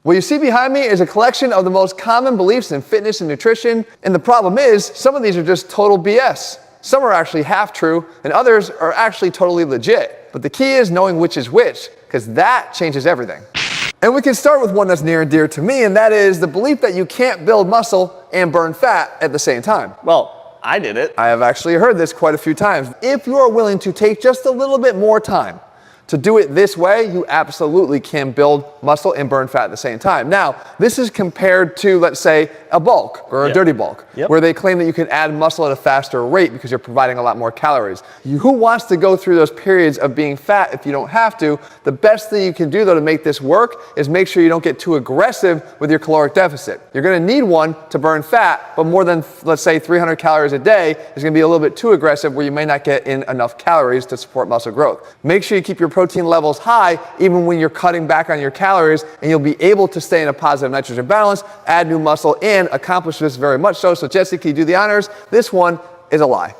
What you see behind me is a collection of the most common beliefs in fitness and nutrition, and the problem is, some of these are just total BS. Some are actually half true, and others are actually totally legit. But the key is knowing which is which, because that changes everything. And we can start with one that's near and dear to me, and that is the belief that you can't build muscle and burn fat at the same time. Well, I did it. I have actually heard this quite a few times. If you are willing to take just a little bit more time to do it this way, you absolutely can build muscle and burn fat at the same time. Now, this is compared to, let's say, a bulk or a dirty bulk, where they claim that you can add muscle at a faster rate because you're providing a lot more calories. Who wants to go through those periods of being fat if you don't have to? The best thing you can do, though, to make this work is make sure you don't get too aggressive with your caloric deficit. You're going to need one to burn fat, but more than, let's say, 300 calories a day is going to be a little bit too aggressive where you may not get in enough calories to support muscle growth. Make sure you keep your protein levels high even when you're cutting back on your calories, and you'll be able to stay in a positive nitrogen balance, add new muscle, and accomplish this very much so. So Jesse, can you do the honors? This one is a lie.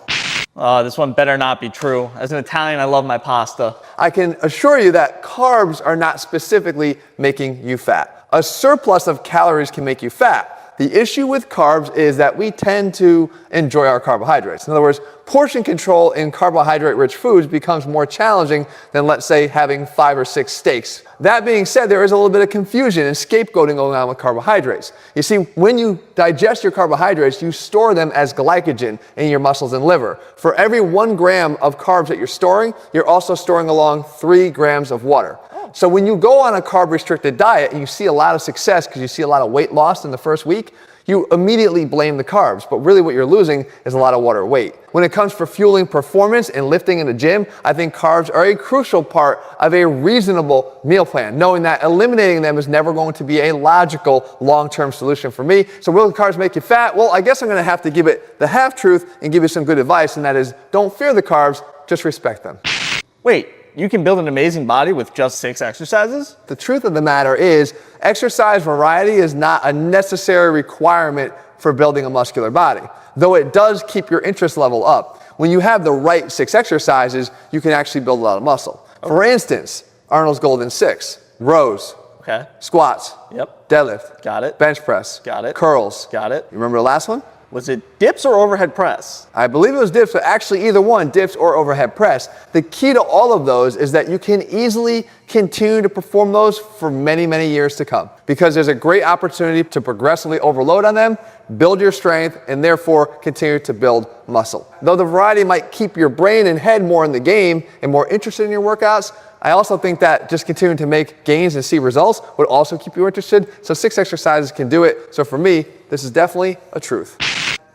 This one better not be true. As an Italian, I love my pasta. I can assure you that carbs are not specifically making you fat. A surplus of calories can make you fat. The issue with carbs is that we tend to enjoy our carbohydrates. In other words, portion control in carbohydrate-rich foods becomes more challenging than, let's say, having 5 or 6 steaks. That being said, there is a little bit of confusion and scapegoating going on with carbohydrates. You see, when you digest your carbohydrates, you store them as glycogen in your muscles and liver. For every 1 gram of carbs that you're storing, you're also storing along 3 grams of water. So when you go on a carb-restricted diet and you see a lot of success because you see a lot of weight loss in the first week, you immediately blame the carbs. But really what you're losing is a lot of water weight. When it comes for fueling performance and lifting in the gym, I think carbs are a crucial part of a reasonable meal plan, knowing that eliminating them is never going to be a logical long-term solution for me. So will carbs make you fat? Well, I guess I'm going to have to give it the half-truth and give you some good advice, and that is don't fear the carbs, just respect them. Wait. You can build an amazing body with just 6 exercises? The truth of the matter is, exercise variety is not a necessary requirement for building a muscular body, though it does keep your interest level up. When you have the right 6 exercises, you can actually build a lot of muscle. Okay. For instance, Arnold's Golden 6, rows, squats, deadlift, got it, bench press, got it, curls, got it. You remember the last one? Was it dips or overhead press? I believe it was dips, but actually either one, dips or overhead press. The key to all of those is that you can easily continue to perform those for many, many years to come, because there's a great opportunity to progressively overload on them, build your strength, and therefore continue to build muscle. Though the variety might keep your brain and head more in the game and more interested in your workouts, I also think that just continuing to make gains and see results would also keep you interested. So 6 exercises can do it. So for me, this is definitely a truth.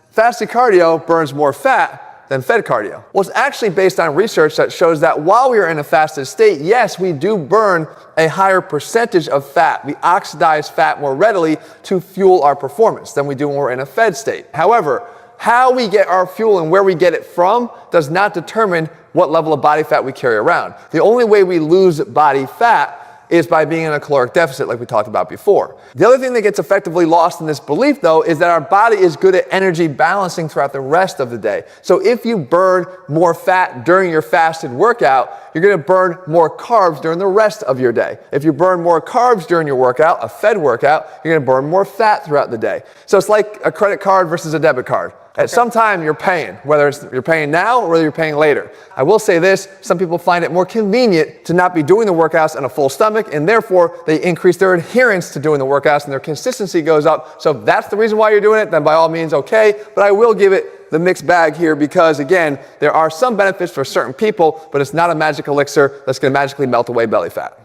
Fasted cardio burns more fat than fed cardio. Well, it's actually based on research that shows that while we are in a fasted state, yes, we do burn a higher percentage of fat. We oxidize fat more readily to fuel our performance than we do when we're in a fed state. However, how we get our fuel and where we get it from does not determine what level of body fat we carry around. The only way we lose body fat is by being in a caloric deficit like we talked about before. The other thing that gets effectively lost in this belief, though, is that our body is good at energy balancing throughout the rest of the day. So if you burn more fat during your fasted workout, you're going to burn more carbs during the rest of your day. If you burn more carbs during your workout, a fed workout, you're going to burn more fat throughout the day. So it's like a credit card versus a debit card. At some time you're paying, whether you're paying now or whether you're paying later. I will say this, some people find it more convenient to not be doing the workouts on a full stomach, and therefore they increase their adherence to doing the workouts and their consistency goes up. So if that's the reason why you're doing it, then by all means, okay. But I will give it the mixed bag here because, again, there are some benefits for certain people, but it's not a magic elixir that's going to magically melt away belly fat.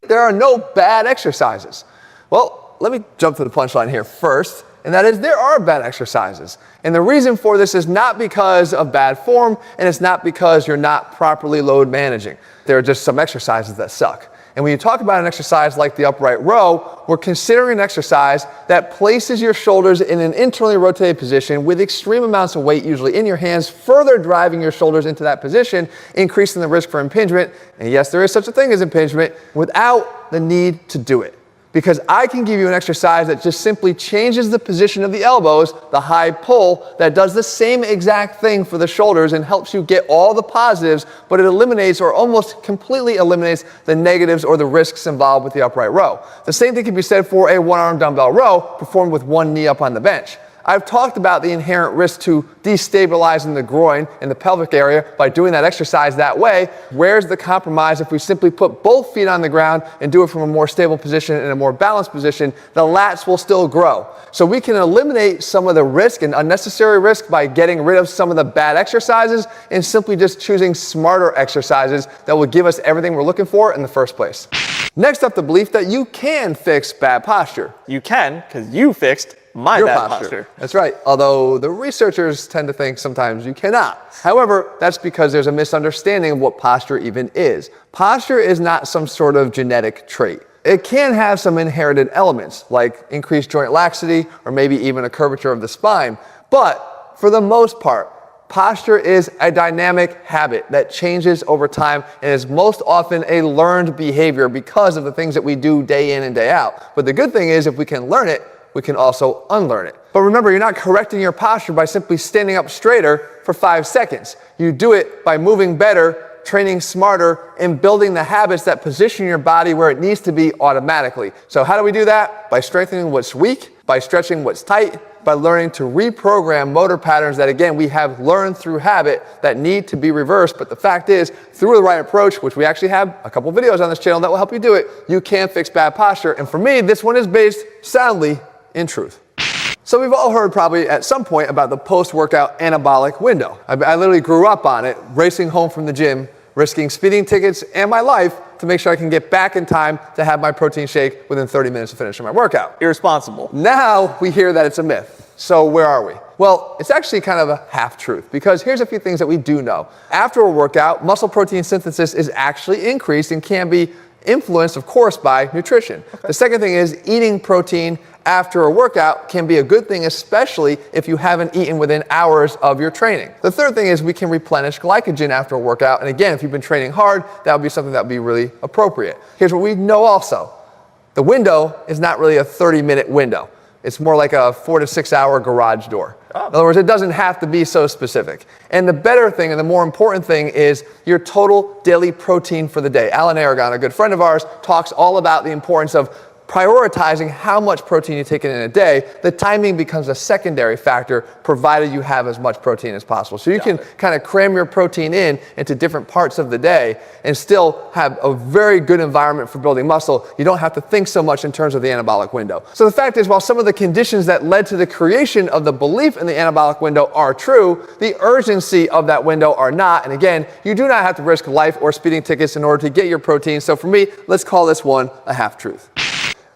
There are no bad exercises. Well, let me jump to the punchline here first. And that is, there are bad exercises. And the reason for this is not because of bad form, and it's not because you're not properly load managing. There are just some exercises that suck. And when you talk about an exercise like the upright row, we're considering an exercise that places your shoulders in an internally rotated position with extreme amounts of weight, usually in your hands, further driving your shoulders into that position, increasing the risk for impingement. And yes, there is such a thing as impingement without the need to do it. because I can give you an exercise that just simply changes the position of the elbows, the high pull, that does the same exact thing for the shoulders and helps you get all the positives, but it eliminates or almost completely eliminates the negatives or the risks involved with the upright row. The same thing can be said for a one-arm dumbbell row performed with one knee up on the bench. I've talked about the inherent risk to destabilizing the groin and the pelvic area by doing that exercise that way. Where's the compromise if we simply put both feet on the ground and do it from a more stable position and a more balanced position? The lats will still grow. So we can eliminate some of the risk and unnecessary risk by getting rid of some of the bad exercises and simply just choosing smarter exercises that will give us everything we're looking for in the first place. Next up, the belief that you can fix bad posture. You can, because you fixed my Your bad posture. That's right. Although the researchers tend to think sometimes you cannot. However, that's because there's a misunderstanding of what posture even is. Posture is not some sort of genetic trait. It can have some inherited elements like increased joint laxity or maybe even a curvature of the spine. But for the most part, posture is a dynamic habit that changes over time and is most often a learned behavior because of the things that we do day in and day out. But the good thing is if we can learn it, we can also unlearn it. But remember, you're not correcting your posture by simply standing up straighter for 5 seconds. You do it by moving better, training smarter, and building the habits that position your body where it needs to be automatically. So how do we do that? By strengthening what's weak, by stretching what's tight, by learning to reprogram motor patterns that, again, we have learned through habit that need to be reversed. But the fact is, through the right approach, which we actually have a couple videos on this channel that will help you do it, you can fix bad posture. And for me, this one is based soundly in truth. So we've all heard probably at some point about the post-workout anabolic window. I literally grew up on it, racing home from the gym, risking speeding tickets and my life to make sure I can get back in time to have my protein shake within 30 minutes of finishing my workout. Irresponsible. Now we hear that it's a myth. So where are we? Well, it's actually kind of a half-truth because here's a few things that we do know. After a workout, muscle protein synthesis is actually increased and can be influenced, of course, by nutrition. Okay. The second thing is eating protein after a workout can be a good thing, especially if you haven't eaten within hours of your training. The third thing is we can replenish glycogen after a workout. And again, if you've been training hard, that would be something that would be really appropriate. Here's what we know also. The window is not really a 30-minute window. It's more like a 4 to 6 hour garage door. Oh. In other words, it doesn't have to be so specific. And the better thing and the more important thing is your total daily protein for the day. Alan Aragon, a good friend of ours, talks all about the importance of prioritizing how much protein you take in a day. The timing becomes a secondary factor provided you have as much protein as possible. So you can kind of cram your protein into different parts of the day and still have a very good environment for building muscle. You don't have to think so much in terms of the anabolic window. So the fact is, while some of the conditions that led to the creation of the belief in the anabolic window are true, the urgency of that window are not. And again, you do not have to risk life or speeding tickets in order to get your protein. So for me, let's call this one a half-truth.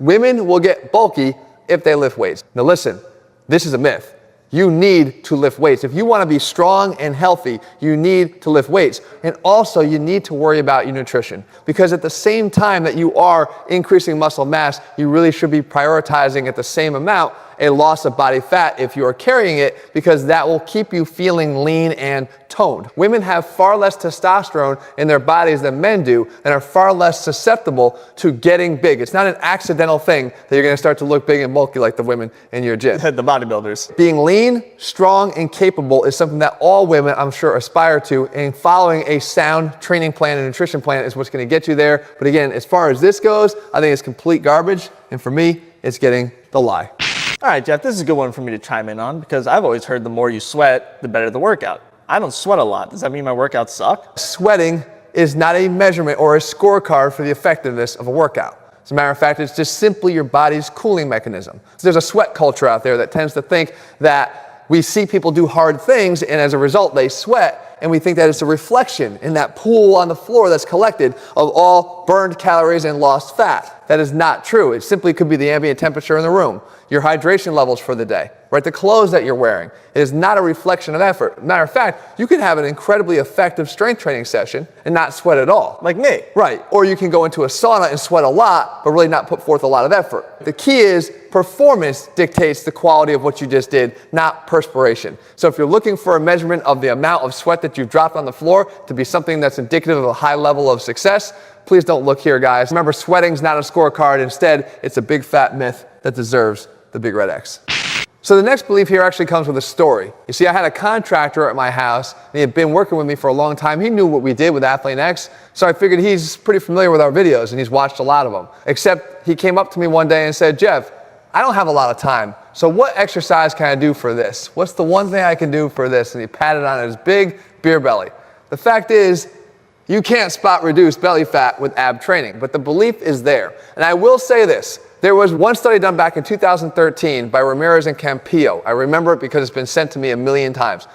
Women will get bulky if they lift weights. Now listen, this is a myth. You need to lift weights. If you want to be strong and healthy, you need to lift weights. And also you need to worry about your nutrition. Because at the same time that you are increasing muscle mass, you really should be prioritizing at the same amount a loss of body fat if you are carrying it, because that will keep you feeling lean and toned. Women have far less testosterone in their bodies than men do and are far less susceptible to getting big. It's not an accidental thing that you're going to start to look big and bulky like the women in your gym. The bodybuilders. Being lean, strong, and capable is something that all women, I'm sure, aspire to, and following a sound training plan and nutrition plan is what's going to get you there. But again, as far as this goes, I think it's complete garbage, and for me, it's getting the lie. All right, Jeff, this is a good one for me to chime in on because I've always heard the more you sweat, the better the workout. I don't sweat a lot. Does that mean my workouts suck? Sweating is not a measurement or a scorecard for the effectiveness of a workout. As a matter of fact, it's just simply your body's cooling mechanism. There's a sweat culture out there that tends to think that we see people do hard things and as a result they sweat, and we think that it's a reflection in that pool on the floor that's collected of all burned calories and lost fat. That is not true. It simply could be the ambient temperature in the room, your hydration levels for the day, right? The clothes that you're wearing. It is not a reflection of effort. Matter of fact, you can have an incredibly effective strength training session and not sweat at all. Like me. Right. Or you can go into a sauna and sweat a lot, but really not put forth a lot of effort. The key is performance dictates the quality of what you just did, not perspiration. So if you're looking for a measurement of the amount of sweat that you've dropped on the floor to be something that's indicative of a high level of success, Please don't look here, guys. Remember, sweating's not a scorecard. Instead, it's a big fat myth that deserves the big red X. So the next belief here actually comes with a story. You see, I had a contractor at my house, and he had been working with me for a long time. He knew what we did with Athlete X, so I figured he's pretty familiar with our videos, and he's watched a lot of them. Except he came up to me one day and said, Jeff, I don't have a lot of time, so what exercise can I do for this? What's the one thing I can do for this? And he patted on his big beer belly. The fact is, you can't spot reduce belly fat with ab training, but the belief is there. And I will say this. There was one study done back in 2013 by Ramirez and Campillo. I remember it because it's been sent to me a million times.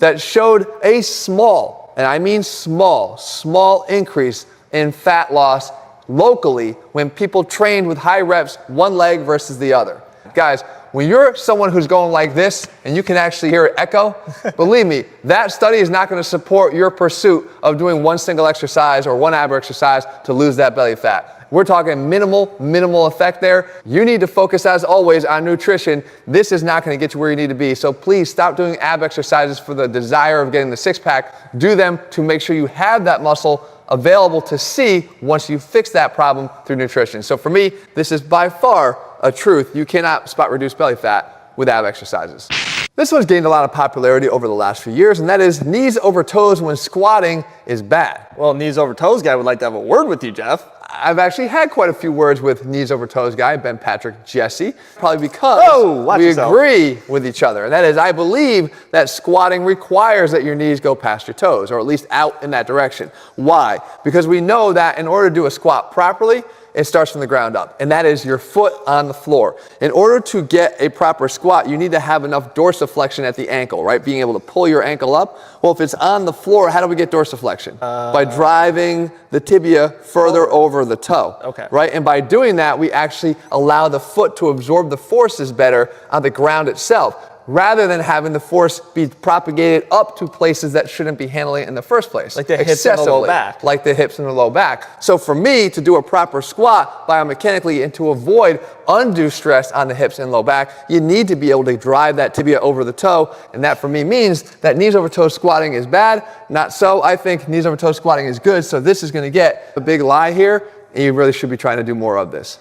That showed a small, and I mean small increase in fat loss locally when people trained with high reps, one leg versus the other. Guys, when you're someone who's going like this and you can actually hear it echo, believe me, that study is not going to support your pursuit of doing one single exercise or one ab exercise to lose that belly fat. We're talking minimal effect there. You need to focus, as always, on nutrition. This is not going to get you where you need to be. So please stop doing ab exercises for the desire of getting the six-pack. Do them to make sure you have that muscle available to see once you fix that problem through nutrition. So for me, this is by far a truth. You cannot spot reduce belly fat with ab exercises. This one's gained a lot of popularity over the last few years, and that is knees over toes when squatting is bad. Well, knees over toes guy would like to have a word with you, Jeff. I've actually had quite a few words with knees over toes guy, Ben Patrick Jesse, probably because we agree with each other. And that is, I believe that squatting requires that your knees go past your toes, or at least out in that direction. Why? Because we know that in order to do a squat properly, it starts from the ground up, and that is your foot on the floor. In order to get a proper squat, you need to have enough dorsiflexion at the ankle, right? Being able to pull your ankle up. Well, if it's on the floor, how do we get dorsiflexion? By driving the tibia further over the toe, right? And by doing that, we actually allow the foot to absorb the forces better on the ground itself, rather than having the force be propagated up to places that shouldn't be handling it in the first place. Like the hips and the low back. Like the hips and the low back. So for me to do a proper squat biomechanically and to avoid undue stress on the hips and low back, you need to be able to drive that tibia over the toe. And that for me means that knees over toes squatting is bad. Not so. I think knees over toes squatting is good. So this is going to get a big lie here, and you really should be trying to do more of this.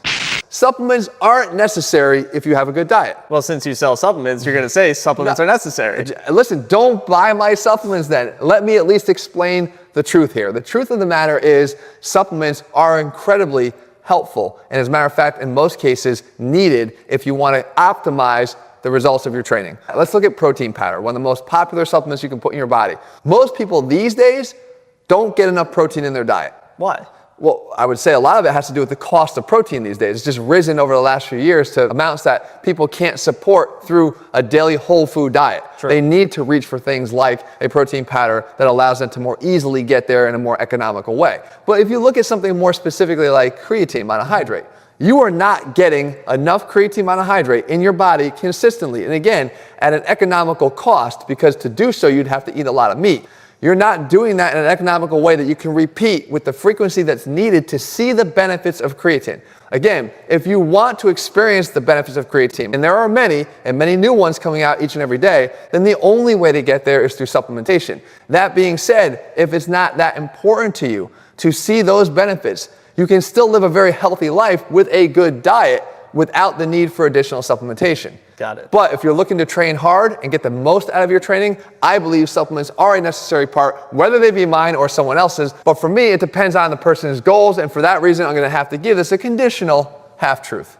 Supplements aren't necessary if you have a good diet. Well, since you sell supplements, you're going to say supplements are necessary. Listen, don't buy my supplements then. Let me at least explain the truth here. The truth of the matter is supplements are incredibly helpful, and as a matter of fact, in most cases, needed if you want to optimize the results of your training. Let's look at protein powder, one of the most popular supplements you can put in your body. Most people these days don't get enough protein in their diet. Why? Well, I would say a lot of it has to do with the cost of protein these days. It's just risen over the last few years to amounts that people can't support through a daily whole food diet. True. They need to reach for things like a protein powder that allows them to more easily get there in a more economical way. But if you look at something more specifically like creatine monohydrate, you are not getting enough creatine monohydrate in your body consistently. And again, at an economical cost, because to do so, you'd have to eat a lot of meat. You're not doing that in an economical way that you can repeat with the frequency that's needed to see the benefits of creatine. Again, if you want to experience the benefits of creatine, and there are many, and many new ones coming out each and every day, then the only way to get there is through supplementation. That being said, if it's not that important to you to see those benefits, you can still live a very healthy life with a good diet without the need for additional supplementation. Got it. But if you're looking to train hard and get the most out of your training, I believe supplements are a necessary part, whether they be mine or someone else's. But for me, it depends on the person's goals, and for that reason, I'm going to have to give this a conditional half-truth.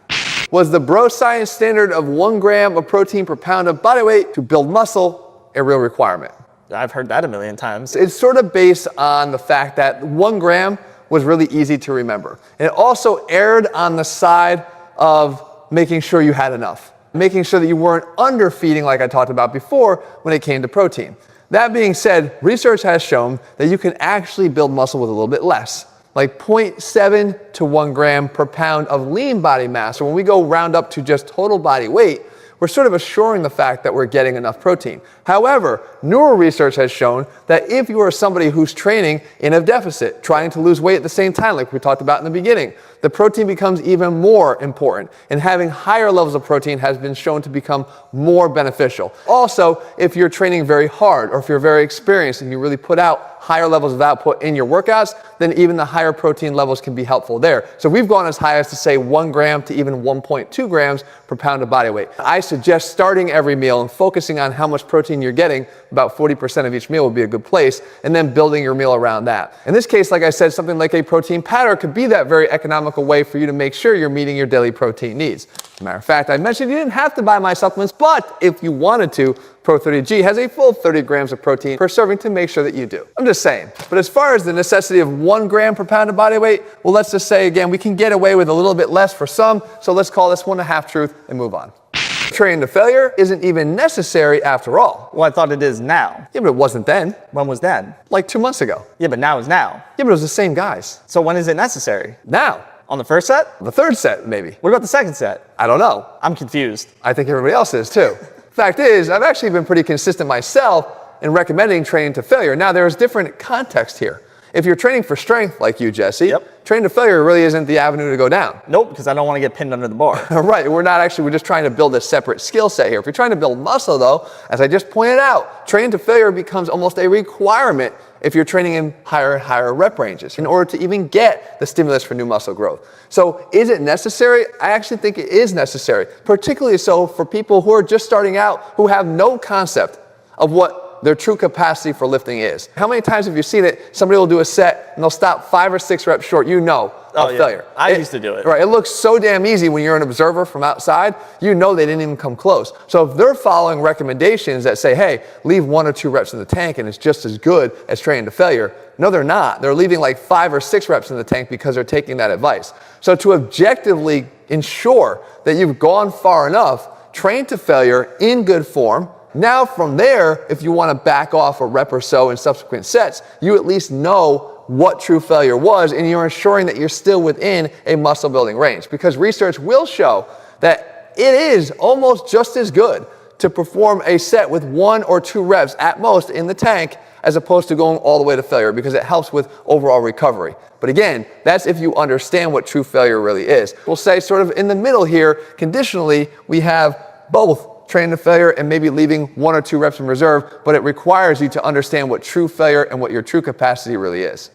Was the bro science standard of 1 gram of protein per pound of body weight to build muscle a real requirement? I've heard that a million times. It's sort of based on the fact that 1 gram was really easy to remember. And it also erred on the side of making sure you had enough, making sure that you weren't underfeeding like I talked about before when it came to protein. That being said, research has shown that you can actually build muscle with a little bit less, like 0.7 to 1 gram per pound of lean body mass. So when we go round up to just total body weight, we're sort of assuring the fact that we're getting enough protein. However, newer research has shown that if you are somebody who's training in a deficit, trying to lose weight at the same time, like we talked about in the beginning, the protein becomes even more important. And having higher levels of protein has been shown to become more beneficial. Also, if you're training very hard or if you're very experienced and you really put out higher levels of output in your workouts, then even the higher protein levels can be helpful there. So we've gone as high as to say 1 gram to even 1.2 grams per pound of body weight. I suggest starting every meal and focusing on how much protein you're getting. About 40% of each meal would be a good place, and then building your meal around that. In this case, like I said, something like a protein powder could be that very economical way for you to make sure you're meeting your daily protein needs. As a matter of fact, I mentioned you didn't have to buy my supplements, but if you wanted to, Pro30G has a full 30 grams of protein per serving to make sure that you do. I'm just saying. But as far as the necessity of 1 gram per pound of body weight, well, let's just say again, we can get away with a little bit less for some, so let's call this one a half truth and move on. Training to failure isn't even necessary after all. Well, I thought it is now. Yeah, but it wasn't then. When was then? Like 2 months ago. Yeah, but now is now. Yeah, but it was the same guys. So when is it necessary? Now. On the first set? The third set, maybe. What about the second set? I don't know. I'm confused. I think everybody else is too. Fact is, I've actually been pretty consistent myself in recommending training to failure. Now, there is different context here. If you're training for strength like you, Jesse, training to failure really isn't the avenue to go down. Nope, because I don't want to get pinned under the bar. Right, we're just trying to build a separate skill set here. If you're trying to build muscle though, as I just pointed out, training to failure becomes almost a requirement if you're training in higher and higher rep ranges in order to even get the stimulus for new muscle growth. So is it necessary? I actually think it is necessary, particularly so for people who are just starting out, who have no concept of what their true capacity for lifting is. How many times have you seen it? Somebody will do a set and they'll stop 5 or 6 reps short, of failure. I used to do it. Right, it looks so damn easy when you're an observer from outside, they didn't even come close. So if they're following recommendations that say, hey, leave 1 or 2 reps in the tank and it's just as good as training to failure, no, they're not. They're leaving like 5 or 6 reps in the tank because they're taking that advice. So to objectively ensure that you've gone far enough, train to failure in good form. Now from there, if you want to back off a rep or so in subsequent sets, you at least know what true failure was, and you're ensuring that you're still within a muscle building range. Because research will show that it is almost just as good to perform a set with 1 or 2 reps at most in the tank as opposed to going all the way to failure, because it helps with overall recovery. But again, that's if you understand what true failure really is. We'll say sort of in the middle here, conditionally, we have both training to failure and maybe leaving 1 or 2 reps in reserve, but it requires you to understand what true failure and what your true capacity really is.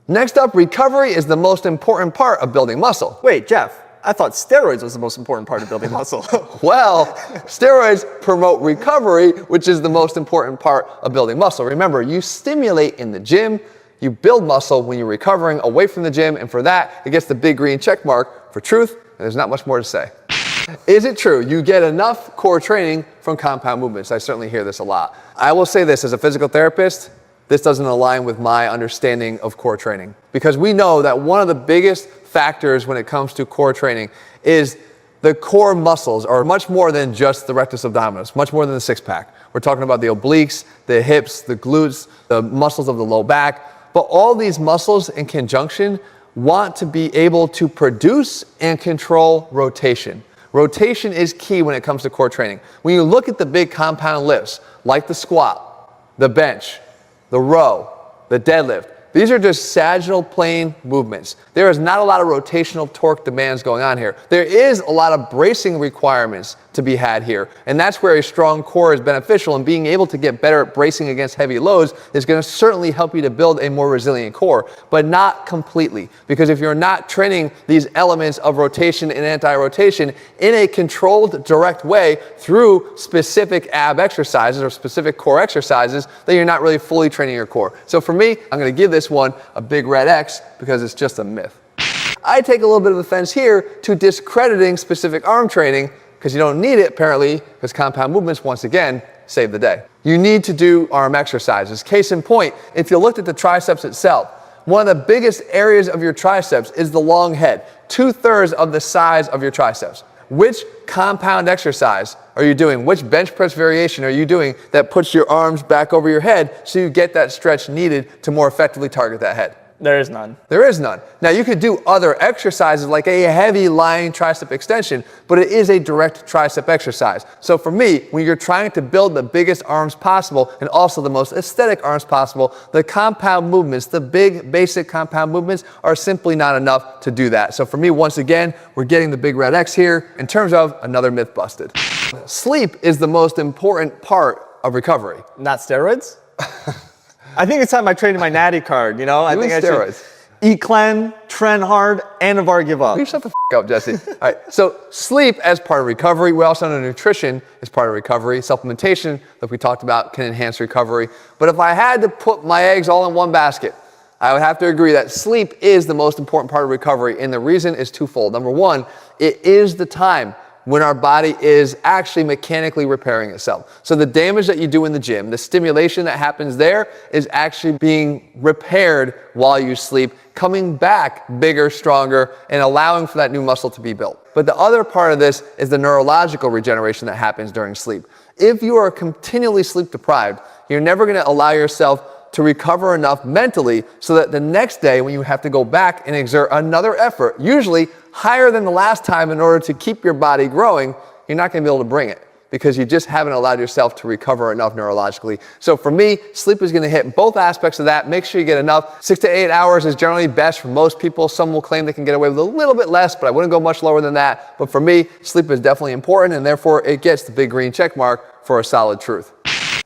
Next up, recovery is the most important part of building muscle. Wait, Jeff, I thought steroids was the most important part of building muscle. Well, steroids promote recovery, which is the most important part of building muscle. Remember, you stimulate in the gym, you build muscle when you're recovering away from the gym, and for that, it gets the big green check mark for truth, and there's not much more to say. Is it true you get enough core training from compound movements? I certainly hear this a lot. I will say this, as a physical therapist, this doesn't align with my understanding of core training, because we know that one of the biggest factors when it comes to core training is the core muscles are much more than just the rectus abdominis, much more than the six pack. We're talking about the obliques, the hips, the glutes, the muscles of the low back, but all these muscles in conjunction want to be able to produce and control rotation. Rotation is key when it comes to core training. When you look at the big compound lifts, like the squat, the bench, the row, the deadlift, these are just sagittal plane movements. There is not a lot of rotational torque demands going on here. There is a lot of bracing requirements to be had here, and that's where a strong core is beneficial, and being able to get better at bracing against heavy loads is going to certainly help you to build a more resilient core, but not completely, because if you're not training these elements of rotation and anti-rotation in a controlled, direct way through specific ab exercises or specific core exercises, then you're not really fully training your core. So for me, I'm going to give this one a big red X because it's just a myth. I take a little bit of offense here to discrediting specific arm training, because you don't need it apparently, because compound movements, once again, save the day. You need to do arm exercises. Case in point, if you looked at the triceps itself, one of the biggest areas of your triceps is the long head, 2/3 of the size of your triceps. Which compound exercise are you doing? Which bench press variation are you doing that puts your arms back over your head so you get that stretch needed to more effectively target that head? There is none. There is none. Now, you could do other exercises like a heavy lying tricep extension, but it is a direct tricep exercise. So for me, when you're trying to build the biggest arms possible and also the most aesthetic arms possible, the compound movements, the big basic compound movements are simply not enough to do that. So for me, once again, we're getting the big red X here in terms of another myth busted. Sleep is the most important part of recovery. Not steroids? I think it's time I traded my natty card, you know? I think steroids. I should eat clean, trend hard, and Navar give up. You shut the up, Jesse. All right, so sleep as part of recovery. We also know nutrition is part of recovery. Supplementation, like we talked about, can enhance recovery. But if I had to put my eggs all in one basket, I would have to agree that sleep is the most important part of recovery, and the reason is twofold. Number one, it is the time when our body is actually mechanically repairing itself. So the damage that you do in the gym, the stimulation that happens there is actually being repaired while you sleep, coming back bigger, stronger, and allowing for that new muscle to be built. But the other part of this is the neurological regeneration that happens during sleep. If you are continually sleep deprived, you're never gonna allow yourself to recover enough mentally so that the next day when you have to go back and exert another effort, usually higher than the last time in order to keep your body growing, you're not going to be able to bring it because you just haven't allowed yourself to recover enough neurologically. So for me, sleep is going to hit both aspects of that. Make sure you get enough. 6 to 8 hours is generally best for most people. Some will claim they can get away with a little bit less, but I wouldn't go much lower than that. But for me, sleep is definitely important, and therefore it gets the big green check mark for a solid truth.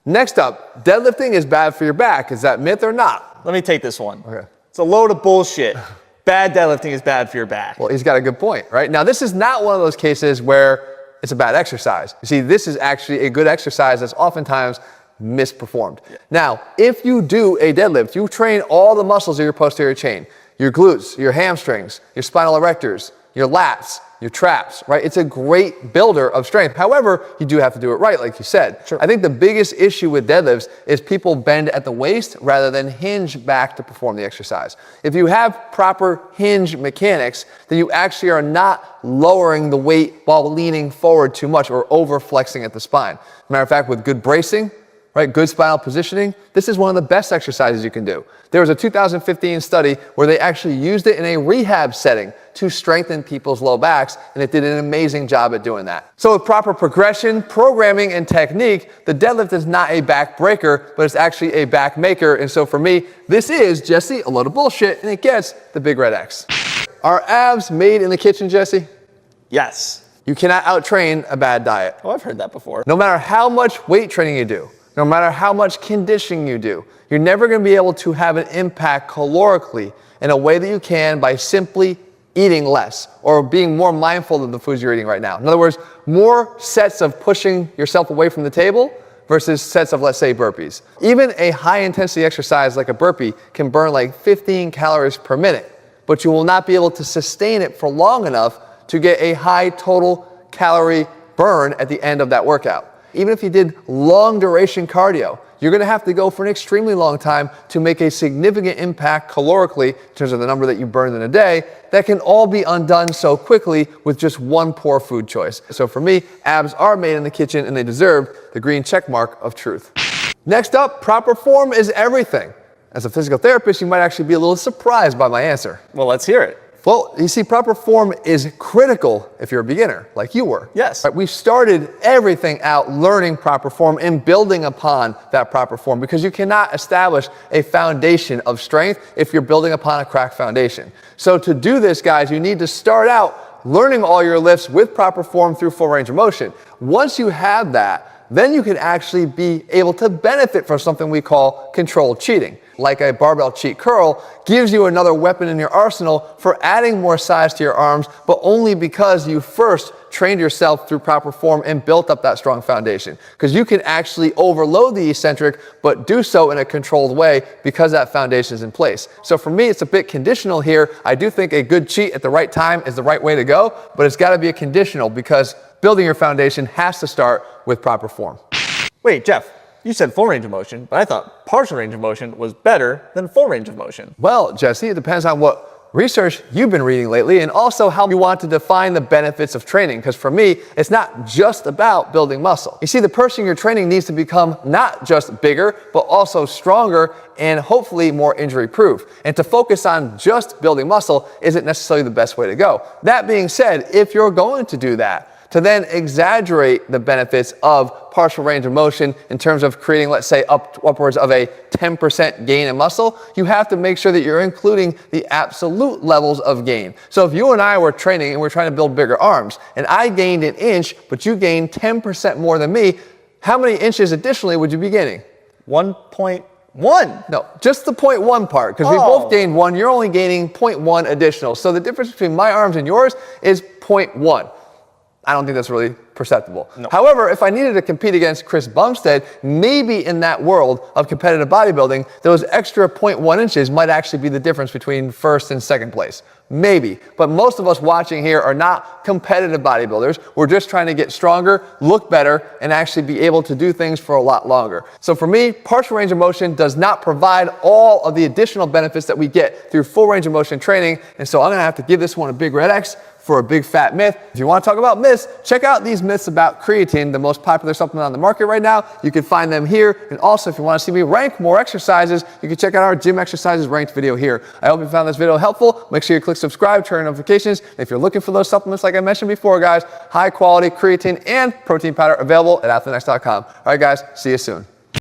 Next up, deadlifting is bad for your back. Is that myth or not? Let me take this one. Okay. It's a load of bullshit. Bad deadlifting is bad for your back. Well, he's got a good point, right? Now, this is not one of those cases where it's a bad exercise. You see, this is actually a good exercise that's oftentimes misperformed. Yeah. Now, if you do a deadlift, you train all the muscles of your posterior chain, your glutes, your hamstrings, your spinal erectors, your lats, your traps, right? It's a great builder of strength. However, you do have to do it right, like you said. Sure. I think the biggest issue with deadlifts is people bend at the waist rather than hinge back to perform the exercise. If you have proper hinge mechanics, then you actually are not lowering the weight while leaning forward too much or over flexing at the spine. Matter of fact, with good bracing, right, good spinal positioning, this is one of the best exercises you can do. There was a 2015 study where they actually used it in a rehab setting to strengthen people's low backs, and it did an amazing job at doing that. So with proper progression, programming, and technique, the deadlift is not a back breaker, but it's actually a back maker. And so for me, this is, Jesse, a load of bullshit, and it gets the big red X. Are abs made in the kitchen, Jesse? Yes. You cannot outtrain a bad diet. Oh, I've heard that before. No matter how much weight training you do, no matter how much conditioning you do, you're never going to be able to have an impact calorically in a way that you can by simply eating less or being more mindful of the foods you're eating right now. In other words, more sets of pushing yourself away from the table versus sets of, let's say, burpees. Even a high intensity exercise like a burpee can burn like 15 calories per minute, but you will not be able to sustain it for long enough to get a high total calorie burn at the end of that workout. Even if you did long duration cardio, you're going to have to go for an extremely long time to make a significant impact calorically in terms of the number that you burn in a day. That can all be undone so quickly with just one poor food choice. So for me, abs are made in the kitchen and they deserve the green check mark of truth. Next up, proper form is everything. As a physical therapist, you might actually be a little surprised by my answer. Well, let's hear it. Well, you see, proper form is critical if you're a beginner, like you were. Yes. Right? We started everything out learning proper form and building upon that proper form because you cannot establish a foundation of strength if you're building upon a cracked foundation. So to do this, guys, you need to start out learning all your lifts with proper form through full range of motion. Once you have that, then you can actually be able to benefit from something we call controlled cheating. Like a barbell cheat curl gives you another weapon in your arsenal for adding more size to your arms, but only because you first trained yourself through proper form and built up that strong foundation. Because you can actually overload the eccentric, but do so in a controlled way because that foundation is in place. So for me, it's a bit conditional here. I do think a good cheat at the right time is the right way to go, but it's got to be a conditional because building your foundation has to start with proper form. Wait, Jeff. You said full range of motion, but I thought partial range of motion was better than full range of motion. Well, Jesse, it depends on what research you've been reading lately, and also how you want to define the benefits of training. Because for me, it's not just about building muscle. You see, the person you're training needs to become not just bigger, but also stronger and hopefully more injury proof. And to focus on just building muscle isn't necessarily the best way to go. That being said, if you're going to do that, to then exaggerate the benefits of partial range of motion in terms of creating, let's say, upwards of a 10% gain in muscle, you have to make sure that you're including the absolute levels of gain. So if you and I were training and we're trying to build bigger arms, and I gained an inch, but you gained 10% more than me, how many inches additionally would you be gaining? 1.1. No, just the 0.1 part, because we both gained 1, you're only gaining 0.1 additional. So the difference between my arms and yours is 0.1. I don't think that's really perceptible. No. However, if I needed to compete against Chris Bumstead, maybe in that world of competitive bodybuilding, those extra 0.1 inches might actually be the difference between first and second place. Maybe. But most of us watching here are not competitive bodybuilders. We're just trying to get stronger, look better, and actually be able to do things for a lot longer. So for me, partial range of motion does not provide all of the additional benefits that we get through full range of motion training. And so I'm going to have to give this one a big red X for a big fat myth. If you want to talk about myths, check out these myths about creatine, the most popular supplement on the market right now. You can find them here. And also, if you want to see me rank more exercises, you can check out our gym exercises ranked video here. I hope you found this video helpful. Make sure you click subscribe, turn on notifications. And if you're looking for those supplements, like I mentioned before, guys, high quality creatine and protein powder available at athleanx.com. All right, guys, see you soon.